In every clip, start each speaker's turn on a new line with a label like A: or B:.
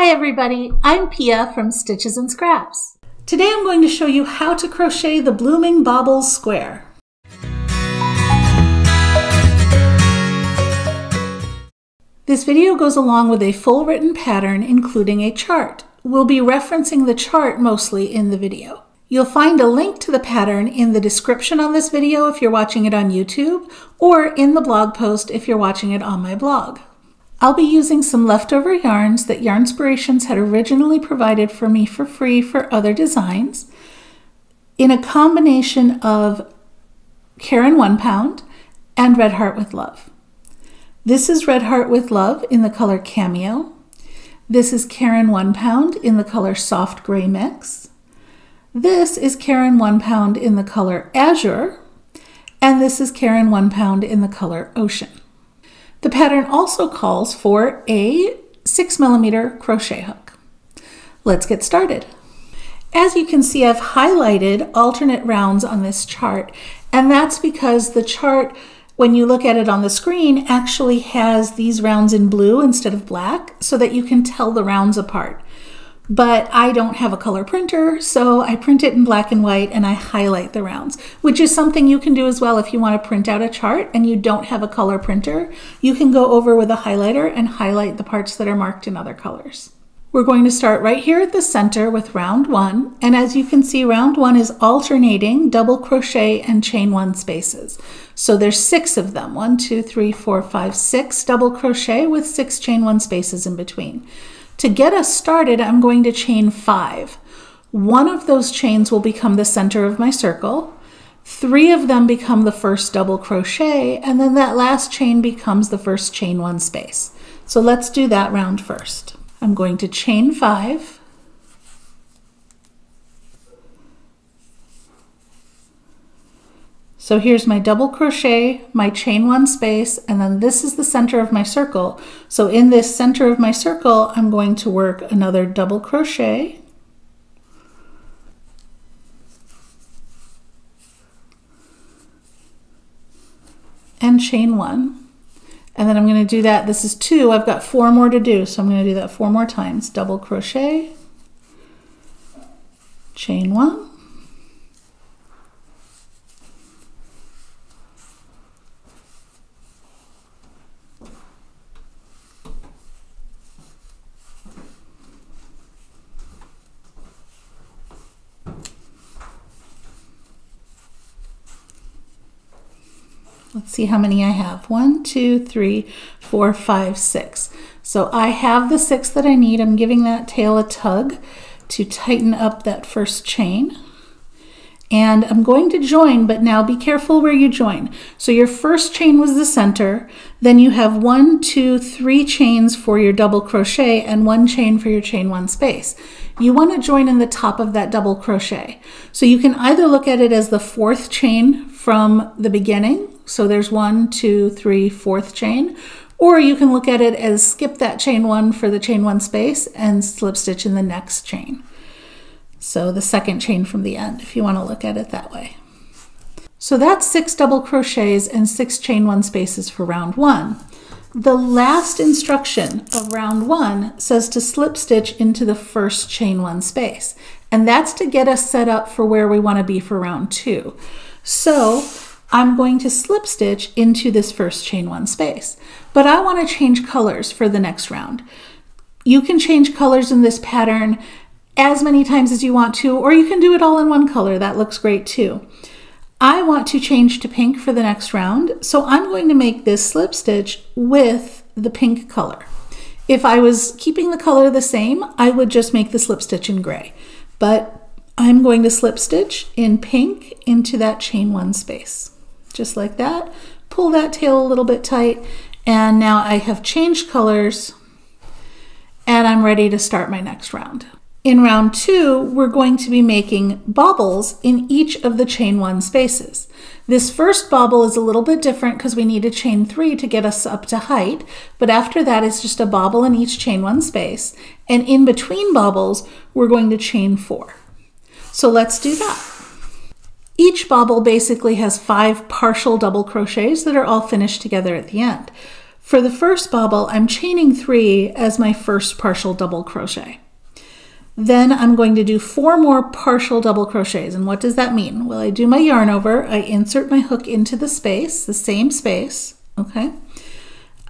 A: Hi everybody, I'm Pia from Stitches and Scraps. Today I'm going to show you how to crochet the Blooming Bobbles Square. This video goes along with a full written pattern including a chart. We'll be referencing the chart mostly in the video. You'll find a link to the pattern in the description on this video if you're watching it on YouTube, or in the blog post if you're watching it on my blog. I'll be using some leftover yarns that Yarnspirations had originally provided for me for free for other designs in a combination of Caron 1 Pound and Red Heart with Love. This is Red Heart with Love in the color Cameo. This is Caron 1 Pound in the color Soft Gray Mix. This is Caron 1 Pound in the color Azure. And this is Caron 1 Pound in the color Ocean. The pattern also calls for a 6mm crochet hook. Let's get started. As you can see, I've highlighted alternate rounds on this chart, and that's because the chart, when you look at it on the screen, actually has these rounds in blue instead of black so that you can tell the rounds apart. But I don't have a color printer, so I print it in black and white and I highlight the rounds, which is something you can do as well if you want to print out a chart and you don't have a color printer. You can go over with a highlighter and highlight the parts that are marked in other colors. We're going to start right here at the center with round 1, and as you can see, round 1 is alternating double crochet and chain 1 spaces. So there's 6 of them, 1, 2, 3, 4, 5, 6 double crochet with 6 chain 1 spaces in between. To get us started, I'm going to chain 5. One of those chains will become the center of my circle. 3 of them become the first double crochet, and then that last chain becomes the first chain 1 space. So let's do that round first. I'm going to chain 5. So here's my double crochet, my chain 1 space, and then this is the center of my circle. So in this center of my circle, I'm going to work another double crochet, and chain 1. And then I'm going to do that. This is 2. I've got 4 more to do, so I'm going to do that 4 more times. Double crochet, chain 1, let's see how many I have. 1, 2, 3, 4, 5, 6. So I have the 6 that I need. I'm giving that tail a tug to tighten up that first chain. And I'm going to join, but now be careful where you join. So your first chain was the center, then you have 1, 2, 3 chains for your double crochet and 1 chain for your chain 1 space. You want to join in the top of that double crochet. So you can either look at it as the 4th chain from the beginning. So there's 1, 2, 3, 4th chain, or you can look at it as skip that chain 1 for the chain 1 space and slip stitch in the next chain. So the 2nd chain from the end, if you want to look at it that way. So that's 6 double crochets and 6 chain 1 spaces for round 1. The last instruction of round 1 says to slip stitch into the first chain 1 space, and that's to get us set up for where we want to be for round 2. So I'm going to slip stitch into this first chain 1 space, but I want to change colors for the next round. You can change colors in this pattern as many times as you want to, or you can do it all in one color. That looks great too. I want to change to pink for the next round, so I'm going to make this slip stitch with the pink color. If I was keeping the color the same, I would just make the slip stitch in gray, but I'm going to slip stitch in pink into that chain 1 space. Just like that. Pull that tail a little bit tight, and now I have changed colors and I'm ready to start my next round. In round 2, we're going to be making bobbles in each of the chain 1 spaces. This first bobble is a little bit different because we need to chain 3 to get us up to height, but after that it's just a bobble in each chain 1 space, and in between bobbles we're going to chain 4. So let's do that. Each bobble basically has 5 partial double crochets that are all finished together at the end. For the first bobble, I'm chaining 3 as my first partial double crochet. Then I'm going to do 4 more partial double crochets. And what does that mean? Well, I do my yarn over, I insert my hook into the space, the same space, okay?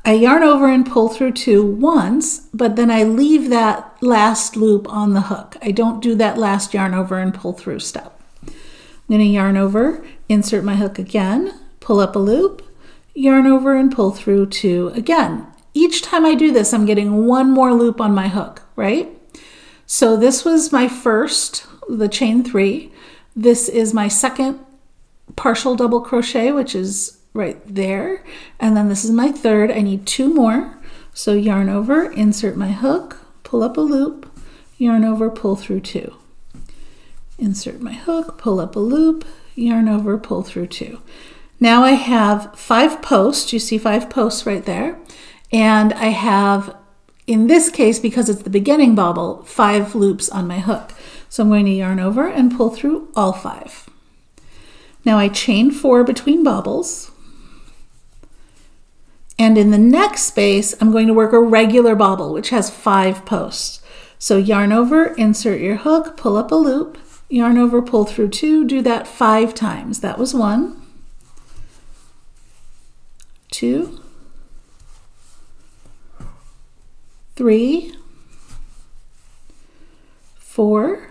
A: I yarn over and pull through 2 once, but then I leave that last loop on the hook. I don't do that last yarn over and pull through step. I'm going to yarn over, insert my hook again, pull up a loop, yarn over and pull through 2 again. Each time I do this, I'm getting 1 more loop on my hook, right? So this was my first, the chain 3. This is my second partial double crochet, which is right there. And then this is my third. I need 2 more. So yarn over, insert my hook, pull up a loop, yarn over, pull through 2. Insert my hook, pull up a loop, yarn over, pull through 2. Now I have 5 posts. You see 5 posts right there. And I have, in this case, because it's the beginning bobble, 5 loops on my hook. So I'm going to yarn over and pull through all 5. Now I chain 4 between bobbles. And in the next space, I'm going to work a regular bobble, which has 5 posts. So yarn over, insert your hook, pull up a loop, yarn over, pull through 2, do that 5 times. That was 1, 2, 3, 4,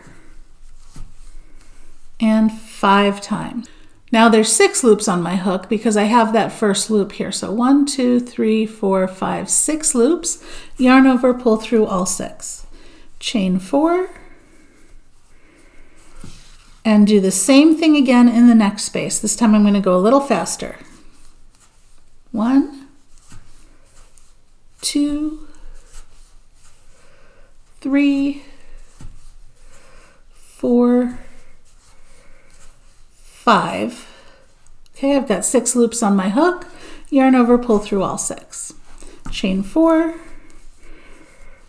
A: and 5 times. Now there's 6 loops on my hook because I have that first loop here. So 1, 2, 3, 4, 5, 6 loops. Yarn over, pull through all 6. Chain 4. And do the same thing again in the next space. This time I'm going to go a little faster. 1, 2, 3, 4, 5. Okay, I've got 6 loops on my hook. Yarn over, pull through all 6. Chain 4.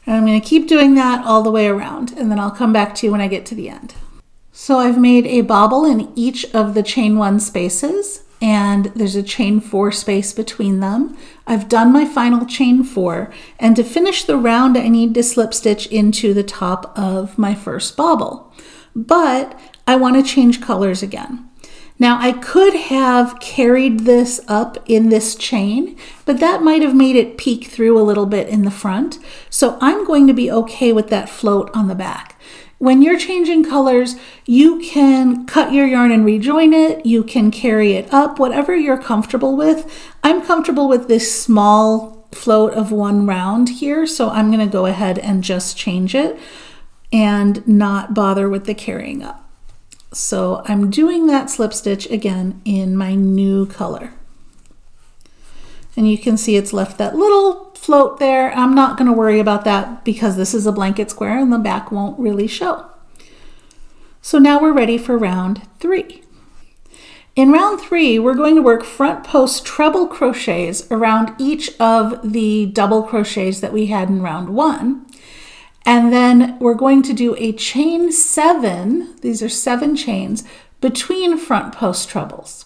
A: And I'm going to keep doing that all the way around, and then I'll come back to you when I get to the end. So I've made a bobble in each of the chain 1 spaces, and there's a chain 4 space between them. I've done my final chain 4, and to finish the round I need to slip stitch into the top of my first bobble. But I want to change colors again. Now I could have carried this up in this chain, but that might have made it peek through a little bit in the front. So I'm going to be okay with that float on the back. When you're changing colors, you can cut your yarn and rejoin it. You can carry it up, whatever you're comfortable with. I'm comfortable with this small float of 1 round here, so I'm going to go ahead and just change it and not bother with the carrying up. So I'm doing that slip stitch again in my new color. And you can see it's left that little float there. I'm not going to worry about that because this is a blanket square and the back won't really show. So now we're ready for round 3. In round 3, we're going to work front post treble crochets around each of the double crochets that we had in round 1. And then we're going to do a chain 7, these are 7 chains, between front post trebles.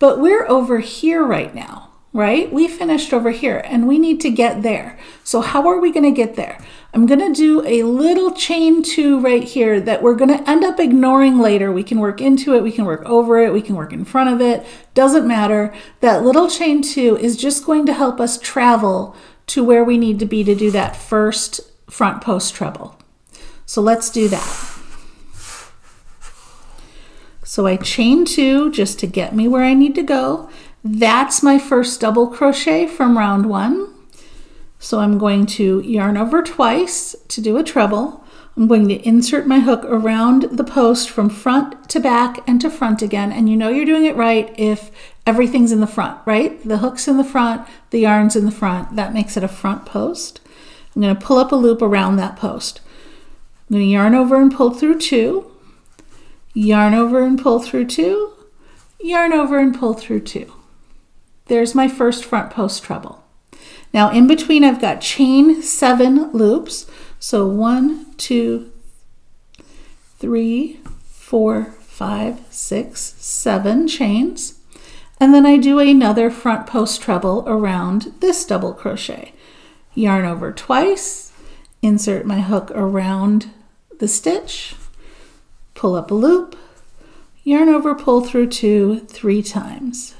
A: But we're over here right now, right? We finished over here and we need to get there. So how are we going to get there? I'm going to do a little chain 2 right here that we're going to end up ignoring later. We can work into it, we can work over it, we can work in front of it, doesn't matter. That little chain 2 is just going to help us travel to where we need to be to do that first front post treble. So let's do that. So I chain 2 just to get me where I need to go. That's my first double crochet from round 1. So I'm going to yarn over twice to do a treble. I'm going to insert my hook around the post from front to back and to front again. And you know you're doing it right if everything's in the front, right? The hook's in the front, the yarn's in the front. That makes it a front post. I'm going to pull up a loop around that post. I'm going to yarn over and pull through 2, yarn over and pull through 2, yarn over and pull through 2. There's my first front post treble. Now in between I've got chain 7 loops. So 1, 2, 3, 4, 5, 6, 7 chains. and then I do another front post treble around this double crochet. Yarn over twice, insert my hook around the stitch, pull up a loop, yarn over, pull through 2 3 times.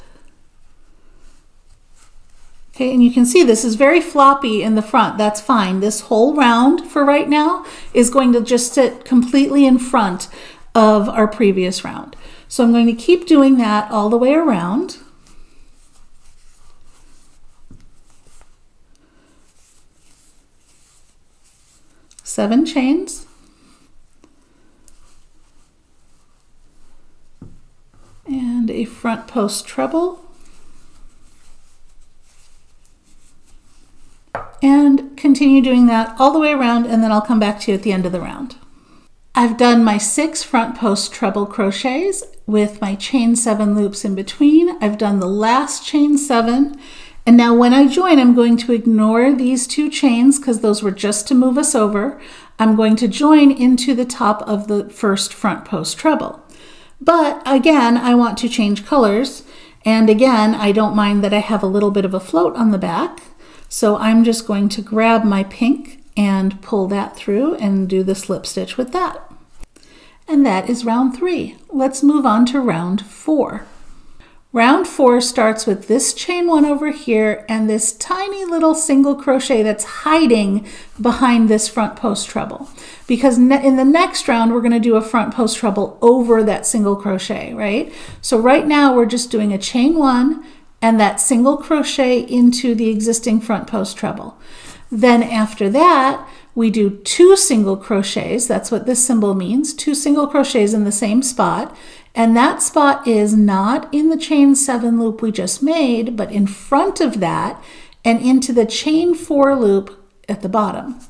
A: Okay, and you can see this is very floppy in the front. That's fine. This whole round for right now is going to just sit completely in front of our previous round. So I'm going to keep doing that all the way around. Seven chains. And a front post treble. And continue doing that all the way around, and then I'll come back to you at the end of the round. I've done my 6 front post treble crochets with my chain 7 loops in between. I've done the last chain 7, and now when I join, I'm going to ignore these 2 chains because those were just to move us over. I'm going to join into the top of the first front post treble. But again, I want to change colors, and again, I don't mind that I have a little bit of a float on the back. So I'm just going to grab my pink and pull that through and do the slip stitch with that. And that is round 3. Let's move on to round 4. Round 4 starts with this chain 1 over here and this tiny little single crochet that's hiding behind this front post treble. Because in the next round, we're going to do a front post treble over that single crochet, right? So right now we're just doing a chain 1 and that single crochet into the existing front post treble. Then after that, we do 2 single crochets. That's what this symbol means, 2 single crochets in the same spot. And that spot is not in the chain 7 loop we just made, but in front of that and into the chain 4 loop at the bottom.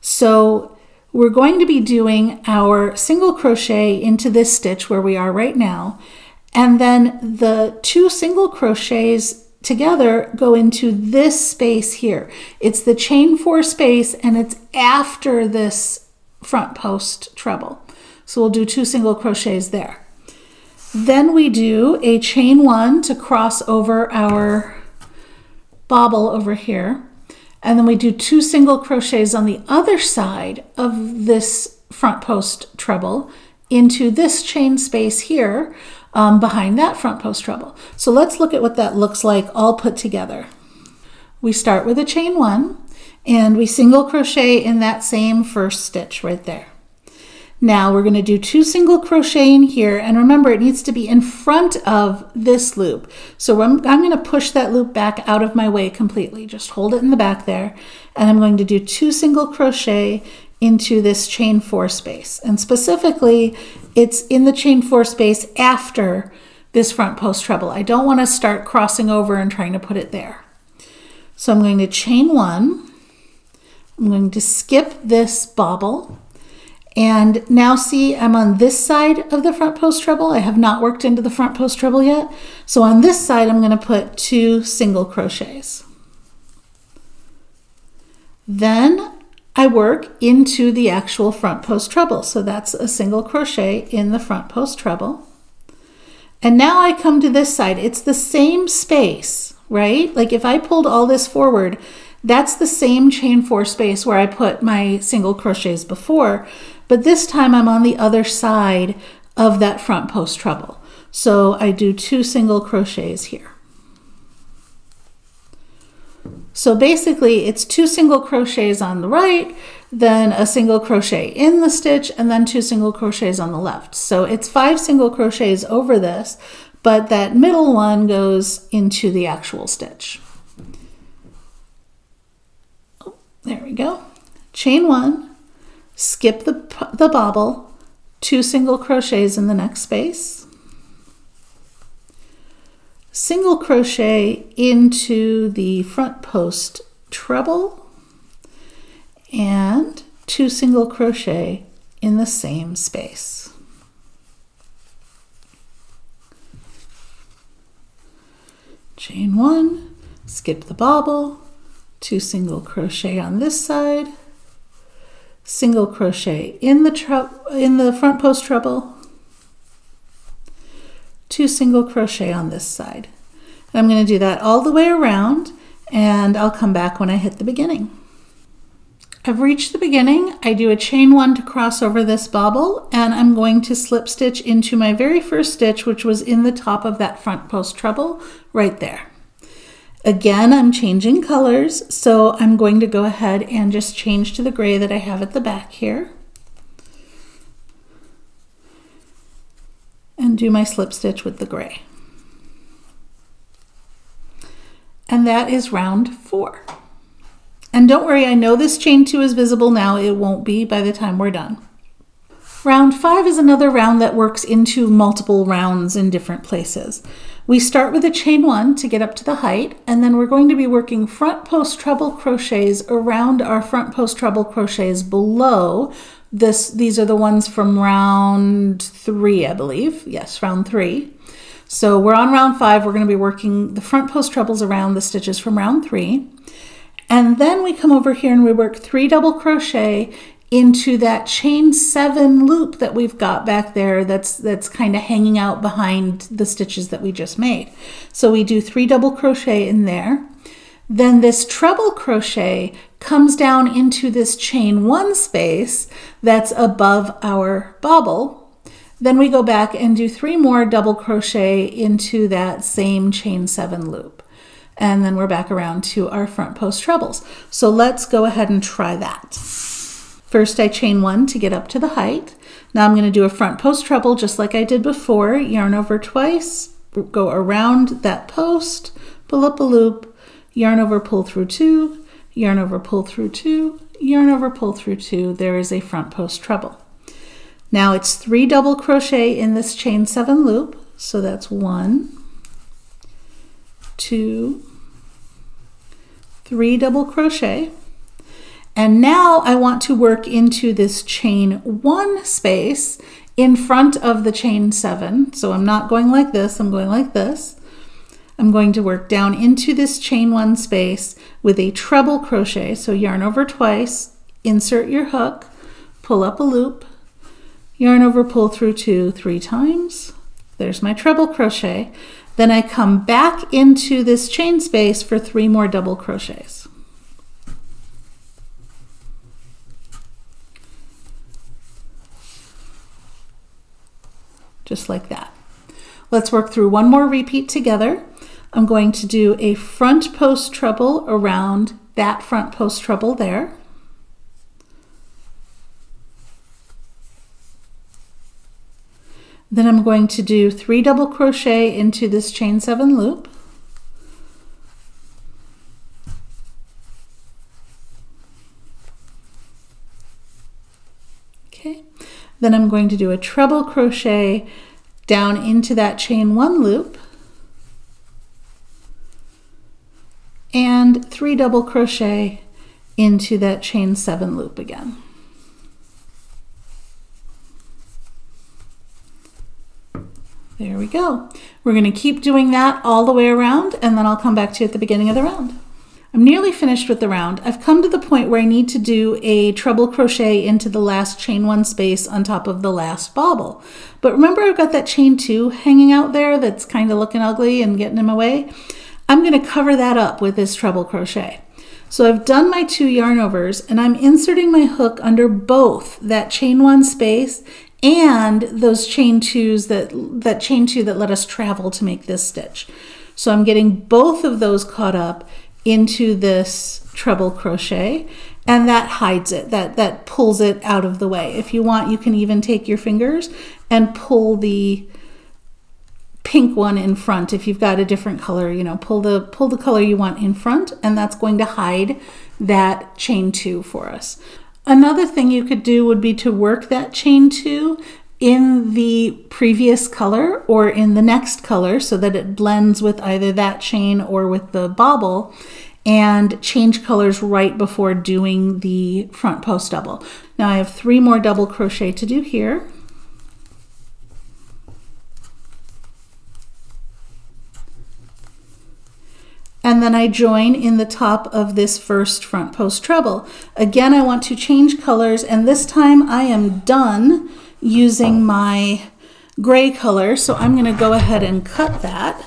A: So we're going to be doing our single crochet into this stitch where we are right now. And then the 2 single crochets together go into this space here. It's the chain 4 space and it's after this front post treble. So we'll do 2 single crochets there. Then we do a chain 1 to cross over our bobble over here. And then we do 2 single crochets on the other side of this front post treble into this chain space here. Behind that front post treble. So let's look at what that looks like all put together. We start with a chain 1 and we single crochet in that same first stitch right there. Now we're going to do 2 single crochet in here, and remember it needs to be in front of this loop. So I'm going to push that loop back out of my way completely. Just hold it in the back there, and I'm going to do 2 single crochet into this chain 4 space. And specifically, it's in the chain 4 space after this front post treble. I don't want to start crossing over and trying to put it there. So I'm going to chain 1. I'm going to skip this bobble. And now see, I'm on this side of the front post treble. I have not worked into the front post treble yet. So on this side, I'm going to put 2 single crochets. Then I work into the actual front post treble. So that's a single crochet in the front post treble. And now I come to this side. It's the same space, right? Like if I pulled all this forward, that's the same chain 4 space where I put my single crochets before, but this time I'm on the other side of that front post treble. So I do 2 single crochets here. So basically it's 2 single crochets on the right, then a single crochet in the stitch, and then 2 single crochets on the left. So it's 5 single crochets over this, but that middle one goes into the actual stitch. Oh, there we go. Chain 1, skip the bobble, 2 single crochets in the next space, single crochet into the front post treble, and 2 single crochet in the same space. Chain 1, skip the bobble, 2 single crochet on this side, single crochet in the front post treble, 2 single crochet on this side. I'm going to do that all the way around, and I'll come back when I hit the beginning. I've reached the beginning. I do a chain 1 to cross over this bobble, and I'm going to slip stitch into my very first stitch, which was in the top of that front post treble right there. Again, I'm changing colors, so I'm going to go ahead and just change to the gray that I have at the back here. And do my slip stitch with the gray. And that is round 4. And don't worry, I know this chain 2 is visible now. It won't be by the time we're done. Round 5 is another round that works into multiple rounds in different places. We start with a chain 1 to get up to the height, and then we're going to be working front post treble crochets around our front post treble crochets below this. These are the ones from round 3, I believe. Yes, round 3. So we're on round 5. We're going to be working the front post trebles around the stitches from round 3. And then we come over here and we work 3 double crochet into that chain 7 loop that we've got back there that's kind of hanging out behind the stitches that we just made. So we do 3 double crochet in there. Then this treble crochet comes down into this chain 1 space that's above our bobble. Then we go back and do 3 more double crochet into that same chain 7 loop. And then we're back around to our front post trebles. So let's go ahead and try that. First I chain 1 to get up to the height. Now I'm going to do a front post treble just like I did before. Yarn over twice, go around that post, pull up a loop, yarn over, pull through 2, yarn over, pull through 2, yarn over, pull through 2. There is a front post treble. Now it's 3 double crochet in this chain 7 loop. So that's 1, 2, 3 double crochet. And now I want to work into this chain 1 space in front of the chain 7. So I'm not going like this, I'm going like this. I'm going to work down into this chain 1 space with a treble crochet. So yarn over twice, insert your hook, pull up a loop, yarn over, pull through 2 3 times. There's my treble crochet. Then I come back into this chain space for 3 more double crochets. Just like that. Let's work through one more repeat together. I'm going to do a front post treble around that front post treble there. Then I'm going to do 3 double crochet into this chain 7 loop. Okay. Then I'm going to do a treble crochet down into that chain 1 loop and 3 double crochet into that chain 7 loop again. There we go. We're going to keep doing that all the way around, and then I'll come back to you at the beginning of the round. I'm nearly finished with the round. I've come to the point where I need to do a treble crochet into the last chain 1 space on top of the last bobble. But remember, I've got that chain 2 hanging out there that's kind of looking ugly and getting in my way. I'm going to cover that up with this treble crochet. So I've done my 2 yarn overs, and I'm inserting my hook under both that chain 1 space and those chain 2s that chain 2 that let us travel to make this stitch. So I'm getting both of those caught up into this treble crochet, and that hides it, that pulls it out of the way. If you want, you can even take your fingers and pull the pink one in front. If you've got a different color, you know, pull the color you want in front, and that's going to hide that chain 2 for us. Another thing you could do would be to work that chain 2 in the previous color or in the next color so that it blends with either that chain or with the bobble, and change colors right before doing the front post double. Now I have 3 more double crochet to do here. And then I join in the top of this first front post treble. Again, I want to change colors, and this time I am done using my gray color, so I'm going to go ahead and cut that.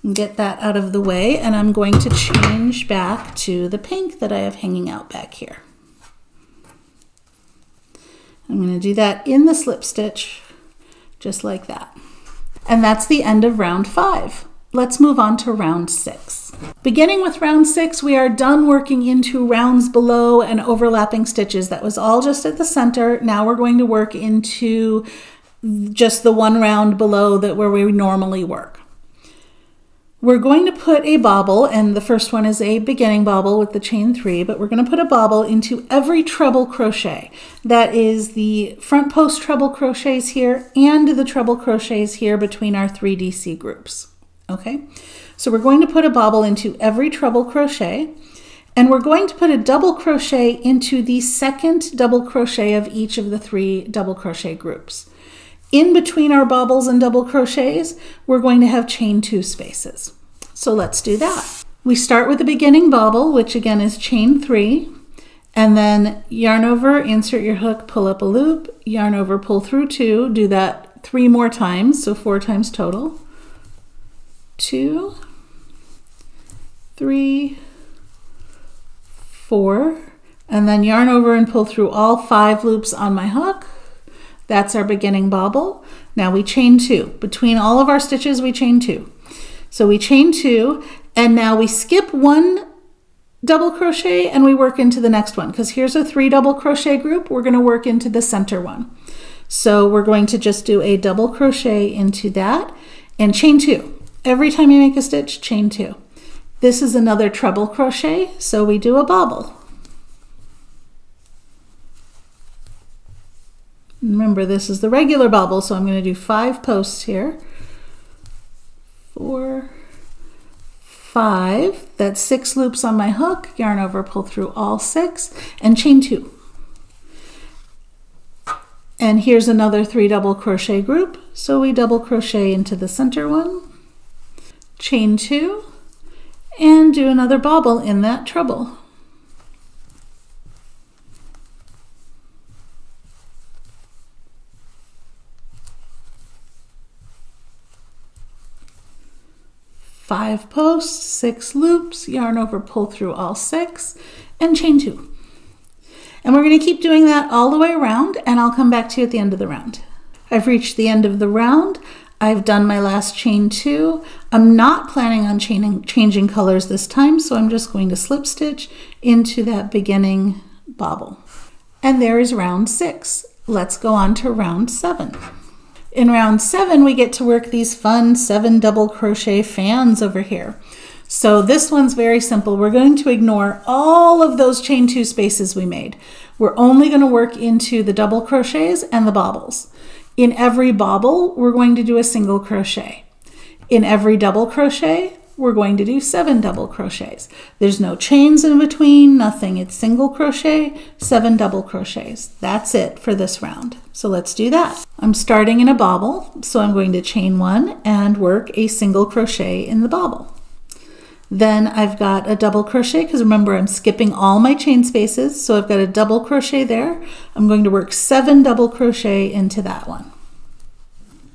A: and get that out of the way, and I'm going to change back to the pink that I have hanging out back here. I'm going to do that in the slip stitch, just like that. And that's the end of round 5. Let's move on to round 6. Beginning with round 6, we are done working into rounds below and overlapping stitches. That was all just at the center. Now we're going to work into just the one round below that where we normally work. We're going to put a bobble, and the first one is a beginning bobble with the chain 3, but we're going to put a bobble into every treble crochet. That is the front post treble crochets here and the treble crochets here between our 3 DC groups. Okay, so we're going to put a bobble into every treble crochet, and we're going to put a double crochet into the second double crochet of each of the 3 double crochet groups. In between our bobbles and double crochets, we're going to have chain 2 spaces. So let's do that. We start with the beginning bobble, which again is chain 3, and then yarn over, insert your hook, pull up a loop, yarn over, pull through 2, do that 3 more times, so 4 times total. 2, 3, 4, and then yarn over and pull through all 5 loops on my hook. That's our beginning bobble. Now we chain 2. Between all of our stitches, we chain 2. So we chain 2, and now we skip 1 double crochet and we work into the next one, because here's a 3 double crochet group. We're going to work into the center one. So we're going to just do a double crochet into that and chain 2. Every time you make a stitch, chain 2. This is another treble crochet, so we do a bobble. Remember, this is the regular bobble, so I'm going to do 5 posts here. 4, 5. That's 6 loops on my hook. Yarn over, pull through all 6, and chain 2. And here's another 3 double crochet group. So we double crochet into the center one, chain 2, and do another bobble in that treble. Five posts, 6 loops, yarn over, pull through all 6, and chain 2. And we're going to keep doing that all the way around, and I'll come back to you at the end of the round. I've reached the end of the round. I've done my last chain 2. I'm not planning on changing colors this time, so I'm just going to slip stitch into that beginning bobble. And there is round 6. Let's go on to round 7. In round 7, we get to work these fun 7 double crochet fans over here. So this one's very simple. We're going to ignore all of those chain 2 spaces we made. We're only going to work into the double crochets and the bobbles. In every bobble, we're going to do a single crochet. In every double crochet, we're going to do 7 double crochets. There's no chains in between, nothing. It's single crochet, 7 double crochets. That's it for this round. So let's do that. I'm starting in a bobble, so I'm going to chain 1 and work a single crochet in the bobble. Then I've got a double crochet, because remember I'm skipping all my chain spaces, so I've got a double crochet there. I'm going to work 7 double crochet into that one.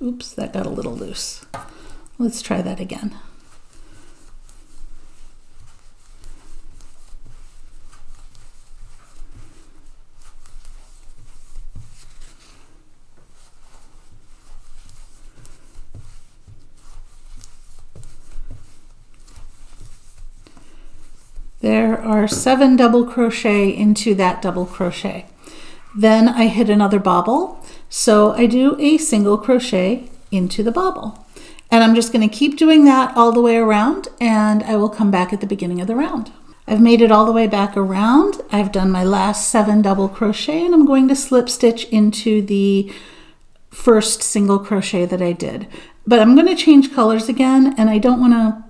A: Oops, that got a little loose. Let's try that again. There are 7 double crochet into that double crochet. Then I hit another bobble, so I do a single crochet into the bobble. And I'm just going to keep doing that all the way around, and I will come back at the beginning of the round. I've made it all the way back around. I've done my last 7 double crochet, and I'm going to slip stitch into the first single crochet that I did. But I'm going to change colors again, and I don't want to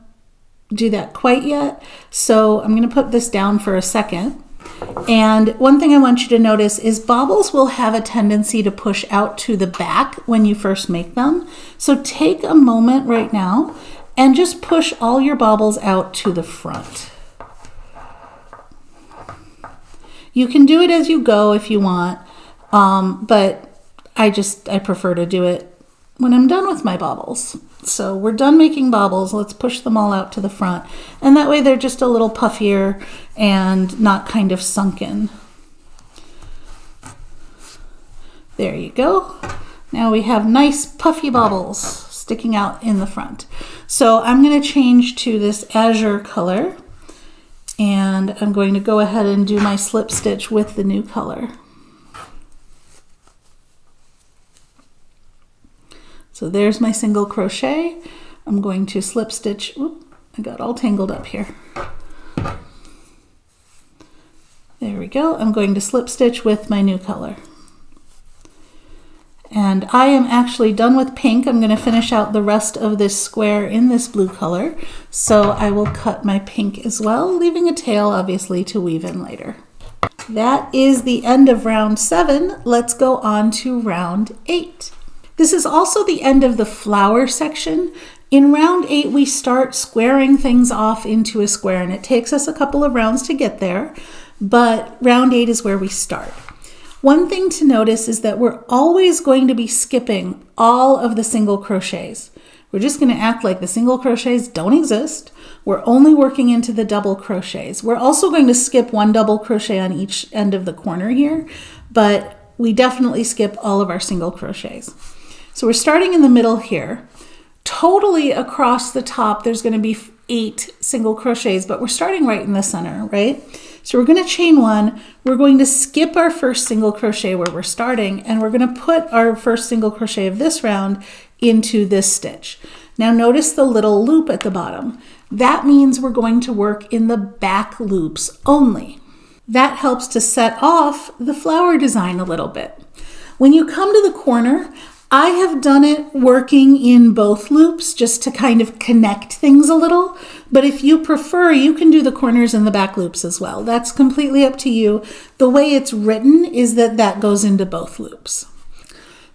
A: do that quite yet, so I'm going to put this down for a second. And one thing I want you to notice is bobbles will have a tendency to push out to the back when you first make them. So take a moment right now and just push all your bobbles out to the front. You can do it as you go if you want, but I prefer to do it when I'm done with my bobbles. So we're done making bobbles. Let's push them all out to the front. And that way they're just a little puffier and not kind of sunken. There you go. Now we have nice puffy bobbles sticking out in the front. So I'm going to change to this azure color, and I'm going to go ahead and do my slip stitch with the new color. So there's my single crochet. I'm going to slip stitch. Oop, I got all tangled up here. There we go. I'm going to slip stitch with my new color. And I am actually done with pink. I'm going to finish out the rest of this square in this blue color. So I will cut my pink as well, leaving a tail obviously to weave in later. That is the end of round 7. Let's go on to round 8. This is also the end of the flower section. In round 8, we start squaring things off into a square, and it takes us a couple of rounds to get there, but round 8 is where we start. One thing to notice is that we're always going to be skipping all of the single crochets. We're just going to act like the single crochets don't exist. We're only working into the double crochets. We're also going to skip 1 double crochet on each end of the corner here, but we definitely skip all of our single crochets. So we're starting in the middle here. Totally across the top, there's going to be 8 single crochets, but we're starting right in the center, right? So we're going to chain 1, we're going to skip our first single crochet where we're starting, and we're going to put our first single crochet of this round into this stitch. Now notice the little loop at the bottom. That means we're going to work in the back loops only. That helps to set off the flower design a little bit. When you come to the corner, I have done it working in both loops just to kind of connect things a little, but if you prefer, you can do the corners and the back loops as well. That's completely up to you. The way it's written is that that goes into both loops.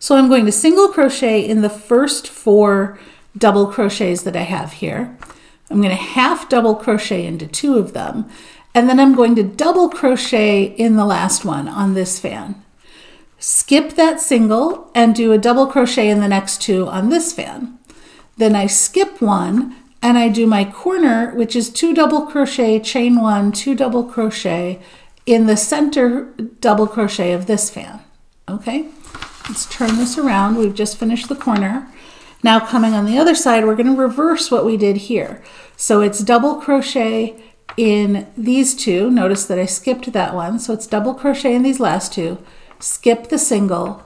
A: So I'm going to single crochet in the first 4 double crochets that I have here. I'm going to half double crochet into 2 of them, and then I'm going to double crochet in the last one on this fan. Skip that single and do a double crochet in the next 2 on this fan. Then I skip 1 and I do my corner, which is 2 double crochet, chain 1, 2 double crochet in the center double crochet of this fan. Okay, let's turn this around. We've just finished the corner. Now coming on the other side, we're going to reverse what we did here. So it's double crochet in these 2. Notice that I skipped that one. So it's double crochet in these last 2. Skip the single,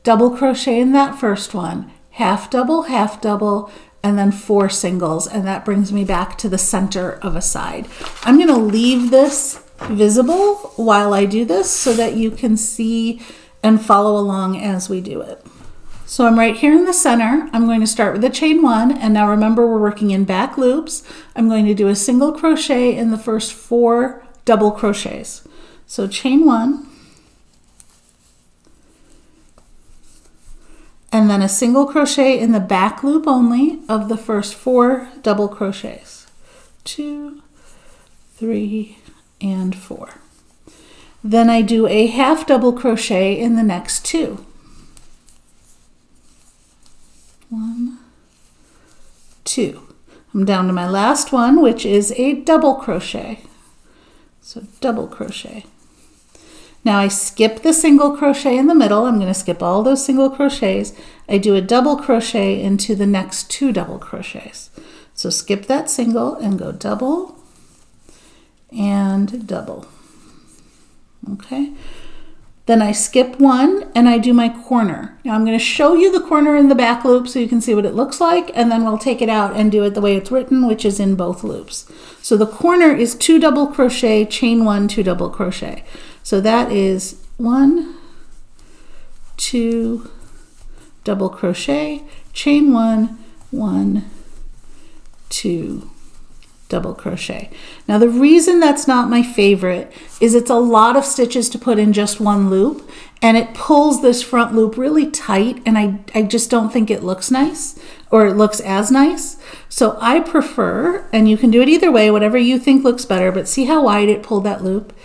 A: double crochet in that first one, half double, and then 4 singles, and that brings me back to the center of a side. I'm going to leave this visible while I do this so that you can see and follow along as we do it. So I'm right here in the center. I'm going to start with a chain 1, and now remember we're working in back loops. I'm going to do a single crochet in the first 4 double crochets. So chain 1, and then a single crochet in the back loop only of the first 4 double crochets. 2, 3, and 4. Then I do a half double crochet in the next 2. 1, 2. I'm down to my last one, which is a double crochet. So double crochet. Now I skip the single crochet in the middle. I'm going to skip all those single crochets. I do a double crochet into the next 2 double crochets. So skip that single and go double and double. Okay. Then I skip 1 and I do my corner. Now I'm going to show you the corner in the back loop so you can see what it looks like, and then we'll take it out and do it the way it's written, which is in both loops. So the corner is 2 double crochet, chain 1, 2 double crochet. So that is 1, 2, double crochet, chain 1, 1, 2, double crochet. Now the reason that's not my favorite is it's a lot of stitches to put in just 1 loop, and it pulls this front loop really tight, and I just don't think it looks nice, or it looks as nice. So I prefer, and you can do it either way, whatever you think looks better, but see how wide it pulled that loop?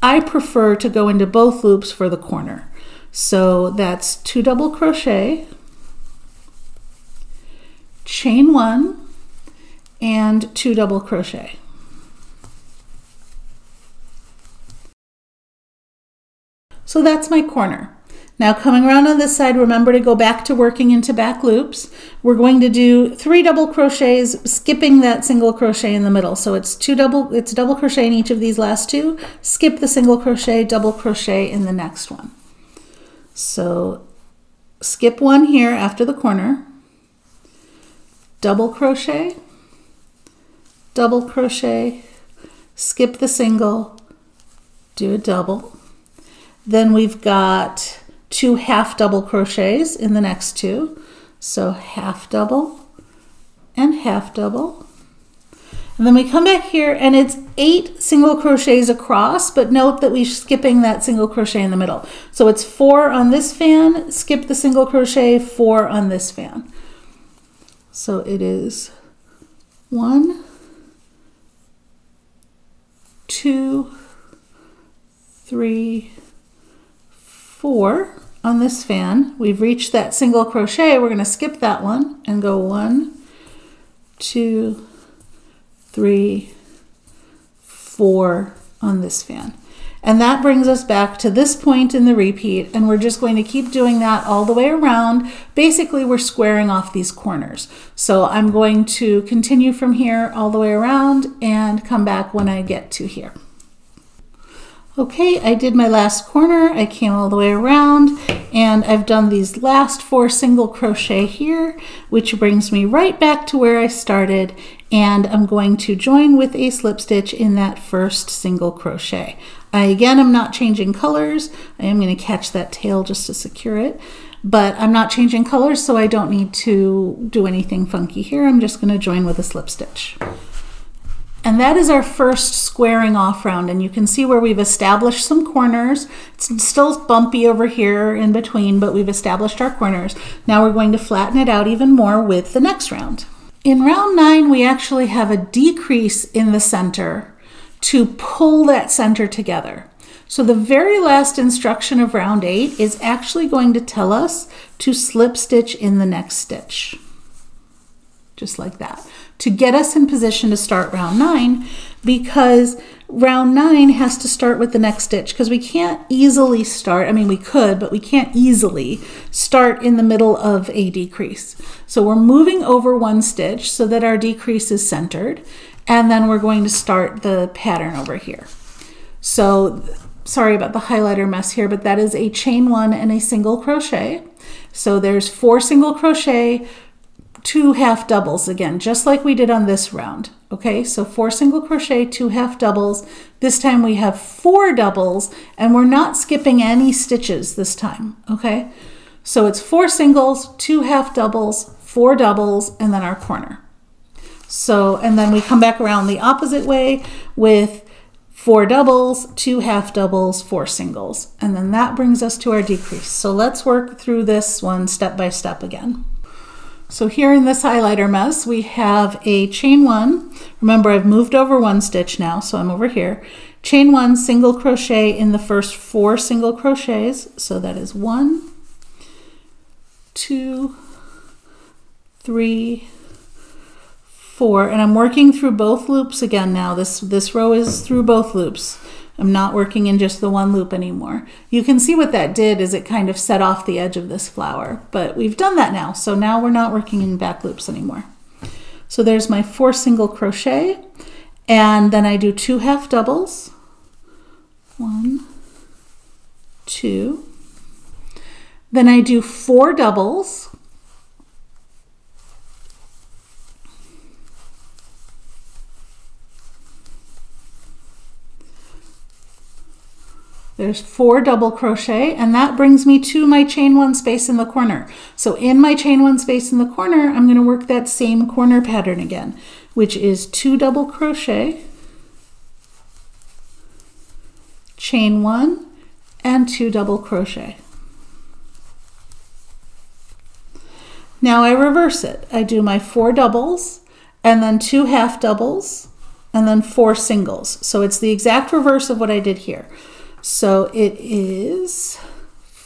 A: I prefer to go into both loops for the corner. So that's 2 double crochet, chain 1, and 2 double crochet. So that's my corner. Now coming around on this side, remember to go back to working into back loops. We're going to do 3 double crochets, skipping that single crochet in the middle. So it's double crochet in each of these last 2, skip the single crochet, double crochet in the next one. So skip 1 here after the corner, double crochet, skip the single, do a double. Then we've got 2 half double crochets in the next 2. So half double and half double. And then we come back here and it's 8 single crochets across, but note that we're skipping that single crochet in the middle. So it's 4 on this fan, skip the single crochet, 4 on this fan. So it is 1, 2, 3, 4 on this fan. We've reached that single crochet. We're going to skip that one and go 1, 2, 3, 4 on this fan. And that brings us back to this point in the repeat, and we're just going to keep doing that all the way around. Basically, we're squaring off these corners. So I'm going to continue from here all the way around and come back when I get to here. Okay, I did my last corner, I came all the way around, and I've done these last 4 single crochet here, which brings me right back to where I started, and I'm going to join with a slip stitch in that first single crochet. Again, I'm not changing colors. I am going to catch that tail just to secure it, but I'm not changing colors, so I don't need to do anything funky here. I'm just going to join with a slip stitch. And that is our first squaring off round, and you can see where we've established some corners. It's still bumpy over here in between, but we've established our corners. Now we're going to flatten it out even more with the next round. In round 9, we actually have a decrease in the center to pull that center together. So the very last instruction of round 8 is actually going to tell us to slip stitch in the next stitch. Just like that, to get us in position to start round 9, because round 9 has to start with the next stitch, because we can't easily start, I mean we could, but we can't easily start in the middle of a decrease. So we're moving over 1 stitch so that our decrease is centered, and then we're going to start the pattern over here. So sorry about the highlighter mess here, but that is a chain 1 and a single crochet. So there's 4 single crochet, 2 half doubles again, just like we did on this round. Okay, so 4 single crochet, 2 half doubles. This time we have 4 doubles, and we're not skipping any stitches this time. Okay, so it's 4 singles, 2 half doubles, 4 doubles, and then our corner. So, and then we come back around the opposite way with 4 doubles, 2 half doubles, 4 singles, and then that brings us to our decrease. So let's work through this one step by step again. So here in this highlighter mess, we have a chain 1. Remember, I've moved over 1 stitch now, so I'm over here. Chain 1, single crochet in the first 4 single crochets. So that is 1, 2, 3, 4. And I'm working through both loops again now. This row is through both loops. I'm not working in just the 1 loop anymore. You can see what that did is it kind of set off the edge of this flower, but we've done that now. So now we're not working in back loops anymore. So there's my 4 single crochet, and then I do 2 half doubles. 1, 2. Then I do 4 doubles. There's 4 double crochet, and that brings me to my chain 1 space in the corner. So in my chain 1 space in the corner, I'm going to work that same corner pattern again, which is 2 double crochet, chain 1, and 2 double crochet. Now I reverse it. I do my 4 doubles, and then 2 half doubles, and then 4 singles. So it's the exact reverse of what I did here. So it is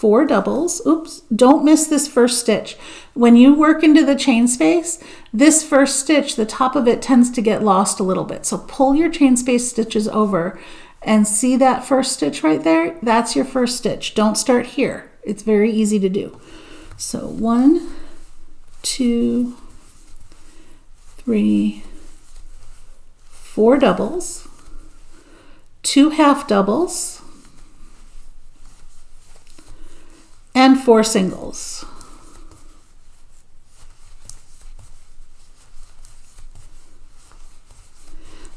A: 4 doubles. Oops, don't miss this first stitch. When you work into the chain space, this first stitch, the top of it tends to get lost a little bit. So pull your chain space stitches over and see that first stitch right there? That's your first stitch. Don't start here. It's very easy to do. So 1, 2, 3, 4 doubles, 2 half doubles, and 4 singles.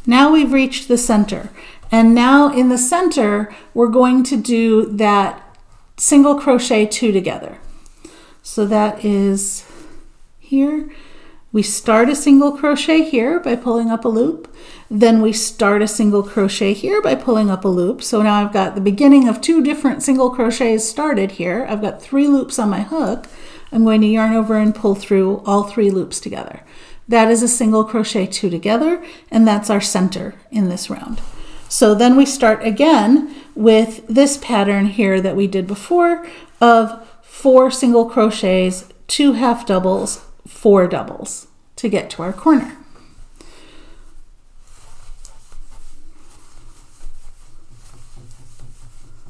A: Now we've reached the center, and now in the center we're going to do that single crochet 2 together. So that is here. We start a single crochet here by pulling up a loop. Then we start a single crochet here by pulling up a loop. So now I've got the beginning of 2 different single crochets started here. I've got 3 loops on my hook. I'm going to yarn over and pull through all 3 loops together. That is a single crochet 2 together, and that's our center in this round. So then we start again with this pattern here that we did before of 4 single crochets, 2 half doubles, 4 doubles to get to our corner.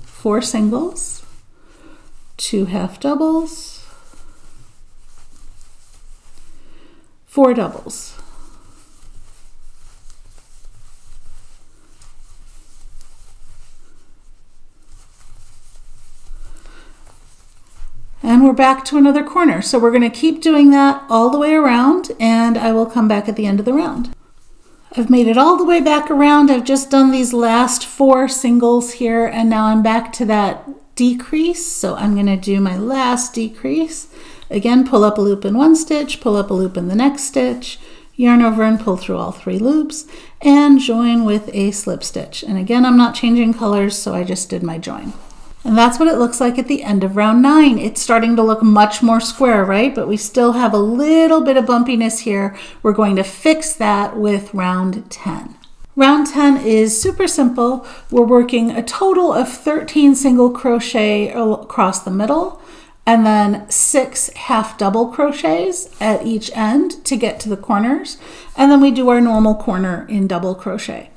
A: Four singles, 2 half doubles, 4 doubles. And we're back to another corner. So we're going to keep doing that all the way around, and I will come back at the end of the round. I've made it all the way back around. I've just done these last 4 singles here, and now I'm back to that decrease. So I'm going to do my last decrease. Again, pull up a loop in one stitch, pull up a loop in the next stitch, yarn over and pull through all 3 loops, and join with a slip stitch. And again, I'm not changing colors, so I just did my join. And that's what it looks like at the end of round 9. It's starting to look much more square, right? But we still have a little bit of bumpiness here. We're going to fix that with round 10. Round 10 is super simple. We're working a total of 13 single crochet across the middle, and then 6 half double crochets at each end to get to the corners. And then we do our normal corner in double crochet.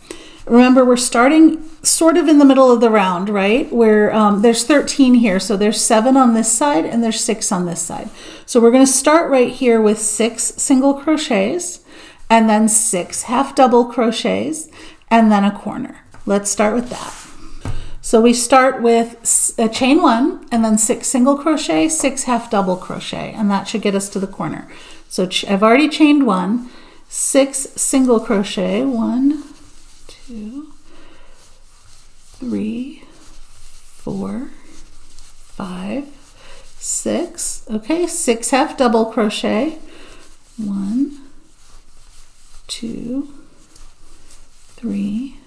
A: Remember, we're starting sort of in the middle of the round, right? Where there's 13 here, so there's 7 on this side and there's 6 on this side. So we're going to start right here with 6 single crochets and then 6 half double crochets and then a corner. Let's start with that. So we start with a chain 1 and then 6 single crochet, 6 half double crochet, and that should get us to the corner. So I've already chained 1, 6 single crochet, 1, 2, 3, 4, 5, 6. Okay, 6 half double crochet. 1, 2, 3,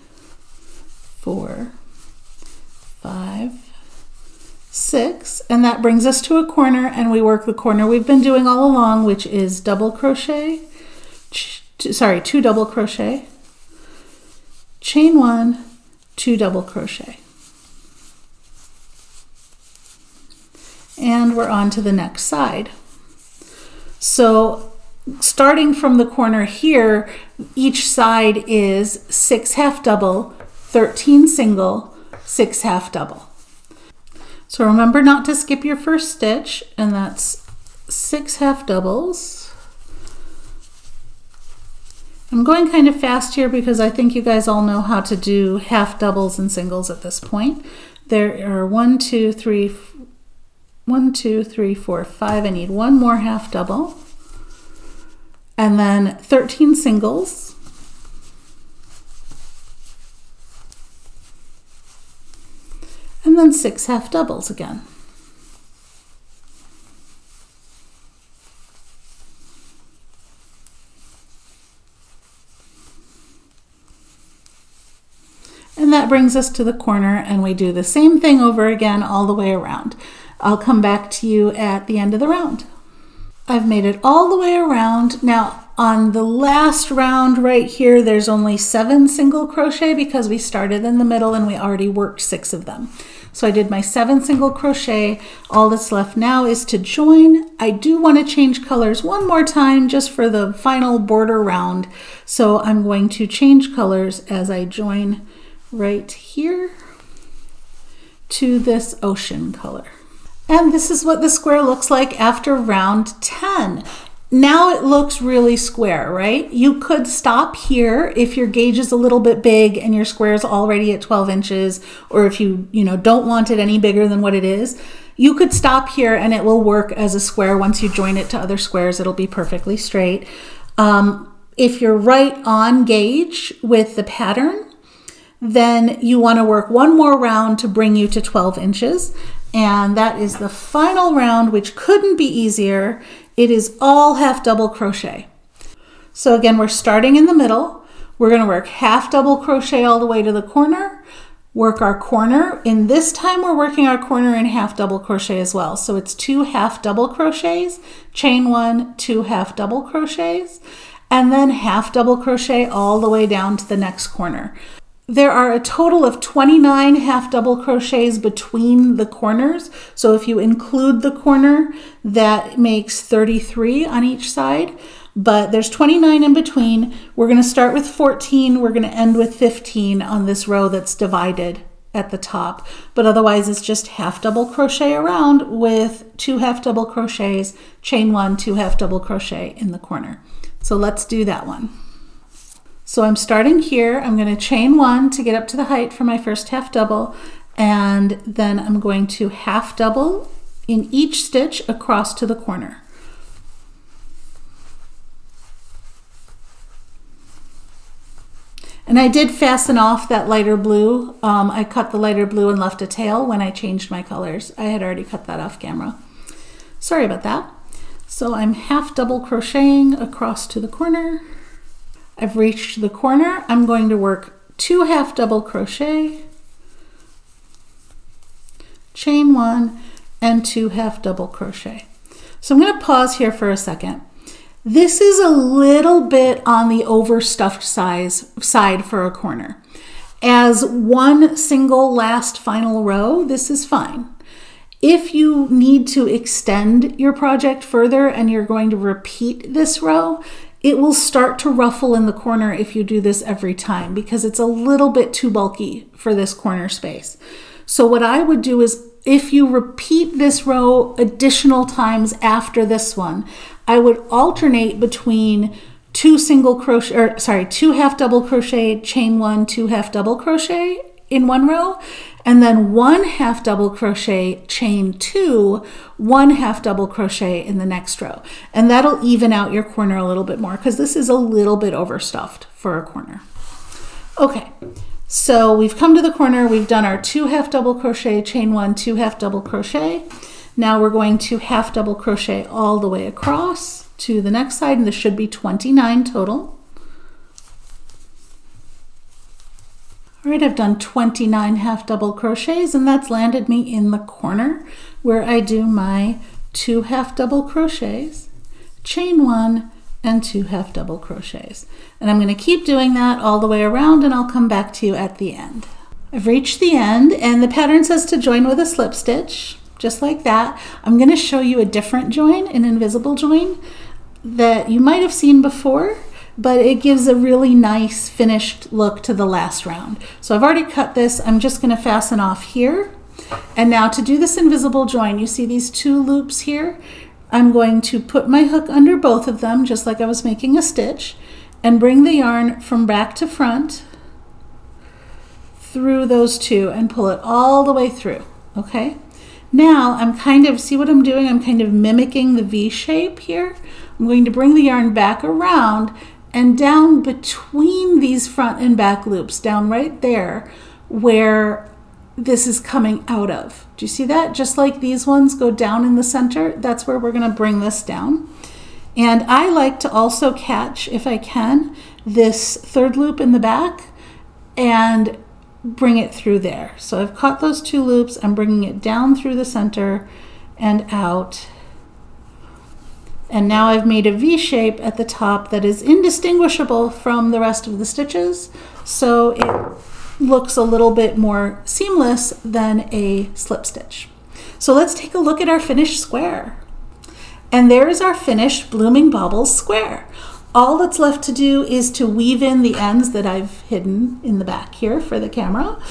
A: 4, 5, 6. And that brings us to a corner, and we work the corner we've been doing all along, which is double crochet, 2 double crochet, chain 1, 2 double crochet. And we're on to the next side. So starting from the corner here, each side is 6 half double, 13 single, 6 half double. So remember not to skip your first stitch, and that's 6 half doubles. I'm going kind of fast here because I think you guys all know how to do half doubles and singles at this point. There are 1, 2, 3, 4, 5. I need 1 more half double. And then 13 singles. And then 6 half doubles again. And that brings us to the corner, and we do the same thing over again all the way around. I'll come back to you at the end of the round. I've made it all the way around. Now on the last round right here, there's only 7 single crochet because we started in the middle and we already worked 6 of them. So I did my 7 single crochet. All that's left now is to join. I do want to change colors one more time just for the final border round. So I'm going to change colors as I join right here to this ocean color. And this is what the square looks like after round 10. Now it looks really square, right? You could stop here if your gauge is a little bit big and your square is already at 12 inches, or if you don't want it any bigger than what it is. You could stop here and it will work as a square. Once you join it to other squares, it'll be perfectly straight. If you're right on gauge with the pattern, then you want to work one more round to bring you to 12 inches. And that is the final round, which couldn't be easier. It is all half double crochet. So again, we're starting in the middle. We're going to work half double crochet all the way to the corner, work our corner. In this time, we're working our corner in half double crochet as well. So it's 2 half double crochets, chain 1, 2 half double crochets, and then half double crochet all the way down to the next corner. There are a total of 29 half double crochets between the corners. So if you include the corner, that makes 33 on each side, but there's 29 in between. We're going to start with 14. We're going to end with 15 on this row that's divided at the top, but otherwise it's just half double crochet around with 2 half double crochets, chain 1, 2 half double crochet in the corner. So let's do that one. So I'm starting here. I'm going to chain 1 to get up to the height for my first half double, and then I'm going to half double in each stitch across to the corner. And I did fasten off that lighter blue. I cut the lighter blue and left a tail when I changed my colors. I had already cut that off camera. Sorry about that. So I'm half double crocheting across to the corner. I've reached the corner. I'm going to work 2 half double crochet, chain 1, and 2 half double crochet. So I'm going to pause here for a second. This is a little bit on the overstuffed side for a corner. As one single last final row, this is fine. If you need to extend your project further and you're going to repeat this row, it will start to ruffle in the corner if you do this every time, because it's a little bit too bulky for this corner space. So what I would do is, if you repeat this row additional times after this one, I would alternate between 2 half double crochet, chain 1, 2 half double crochet in one row, and then 1 half double crochet, chain 2, 1 half double crochet in the next row. And that'll even out your corner a little bit more, because this is a little bit overstuffed for a corner. Okay, so we've come to the corner. We've done our 2 half double crochet, chain 1, 2 half double crochet. Now we're going to half double crochet all the way across to the next side, and this should be 29 total. All right, I've done 29 half double crochets, and that's landed me in the corner where I do my 2 half double crochets, chain 1, and 2 half double crochets. And I'm going to keep doing that all the way around, and I'll come back to you at the end. I've reached the end, and the pattern says to join with a slip stitch, just like that. I'm going to show you a different join, an invisible join, that you might have seen before, but it gives a really nice finished look to the last round. So I've already cut this. I'm just going to fasten off here. And now to do this invisible join, you see these 2 loops here? I'm going to put my hook under both of them, just like I was making a stitch, and bring the yarn from back to front through those 2 and pull it all the way through, okay? Now I'm see what I'm doing? I'm kind of mimicking the V shape here. I'm going to bring the yarn back around and down between these front and back loops, down right there where this is coming out of. Do you see that? Just like these ones go down in the center, that's where we're going to bring this down. And I like to also catch, if I can, this 3rd loop in the back and bring it through there. So I've caught those 2 loops, I'm bringing it down through the center and out. And now I've made a V shape at the top that is indistinguishable from the rest of the stitches. So it looks a little bit more seamless than a slip stitch. So let's take a look at our finished square. And there's our finished Blooming Bobbles square. All that's left to do is to weave in the ends that I've hidden in the back here for the camera.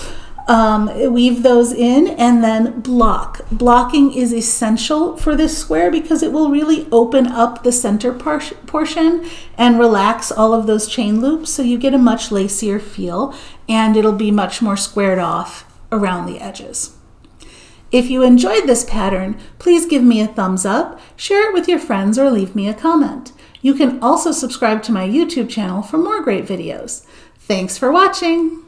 A: Weave those in and then block. Blocking is essential for this square because it will really open up the center portion and relax all of those chain loops, so you get a much lacier feel and it'll be much more squared off around the edges. If you enjoyed this pattern, please give me a thumbs up, share it with your friends, or leave me a comment. You can also subscribe to my YouTube channel for more great videos. Thanks for watching!